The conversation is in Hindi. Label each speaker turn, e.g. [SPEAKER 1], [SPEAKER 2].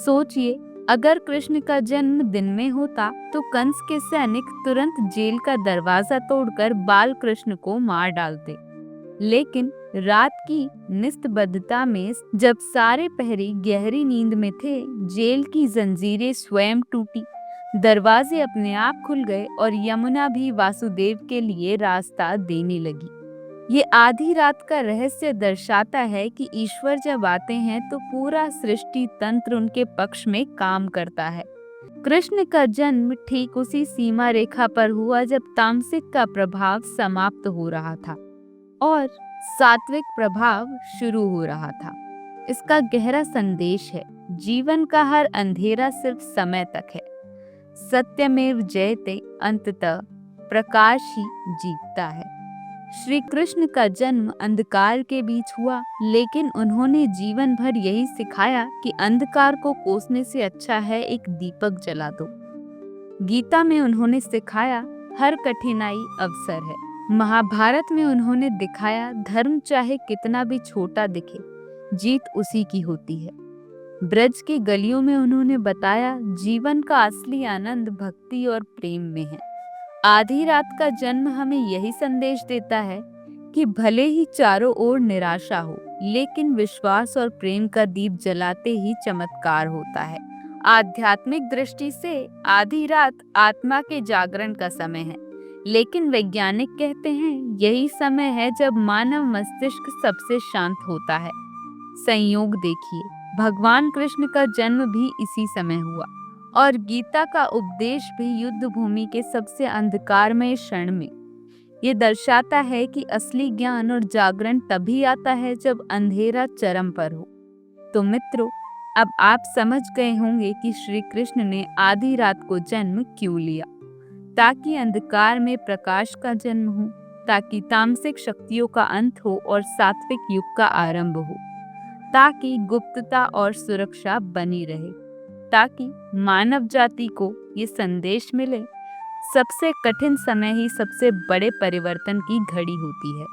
[SPEAKER 1] सोचिए, अगर कृष्ण का जन्म दिन में होता तो कंस के सैनिक तुरंत जेल का दरवाजा तोड़कर बाल कृष्ण को मार डालते। लेकिन रात की निस्तब्धता में जब सारे प्रहरी गहरी नींद में थे, जेल की जंजीरें स्वयं टूटी, दरवाजे अपने आप खुल गए और यमुना भी वासुदेव के लिए रास्ता देने लगी। ये आधी रात का रहस्य दर्शाता है कि ईश्वर जब आते हैं तो पूरा सृष्टि तंत्र उनके पक्ष में काम करता है। कृष्ण का जन्म ठीक उसी सीमा रेखा पर हुआ जब तामसिक का प्रभाव समाप्त हो रहा था और सात्विक प्रभाव शुरू हो रहा था। इसका गहरा संदेश है, जीवन का हर अंधेरा सिर्फ समय तक है। सत्यमेव जयते, अंततः प्रकाश ही जीतता है। श्री कृष्ण का जन्म अंधकार के बीच हुआ, लेकिन उन्होंने जीवन भर यही सिखाया कि अंधकार को कोसने से अच्छा है एक दीपक जला दो। गीता में उन्होंने सिखाया हर कठिनाई अवसर है। महाभारत में उन्होंने दिखाया धर्म चाहे कितना भी छोटा दिखे, जीत उसी की होती है। ब्रज की गलियों में उन्होंने बताया जीवन का असली आनंद भक्ति और प्रेम में है। आधी रात का जन्म हमें यही संदेश देता है कि भले ही चारों ओर निराशा हो, लेकिन विश्वास और प्रेम का दीप जलाते ही चमत्कार होता है। आध्यात्मिक दृष्टि से आधी रात आत्मा के जागरण का समय है, लेकिन वैज्ञानिक कहते हैं यही समय है जब मानव मस्तिष्क सबसे शांत होता है। संयोग देखिए, भगवान कृष्ण का जन्म भी इसी समय हुआ और गीता का उपदेश भी युद्ध भूमि के सबसे अंधकारमय क्षण में। ये दर्शाता है कि असली ज्ञान और जागरण तभी आता है जब अंधेरा चरम पर हो। तो मित्रों, अब आप समझ गए होंगे कि श्री कृष्ण ने आधी रात को जन्म क्यों लिया, ताकि अंधकार में प्रकाश का जन्म हो, ताकि तामसिक शक्तियों का अंत हो और सात्विक युग का आरंभ हो, ताकि गुप्तता और सुरक्षा बनी रहे, ताकि मानव जाति को ये संदेश मिले, सबसे कठिन समय ही सबसे बड़े परिवर्तन की घड़ी होती है।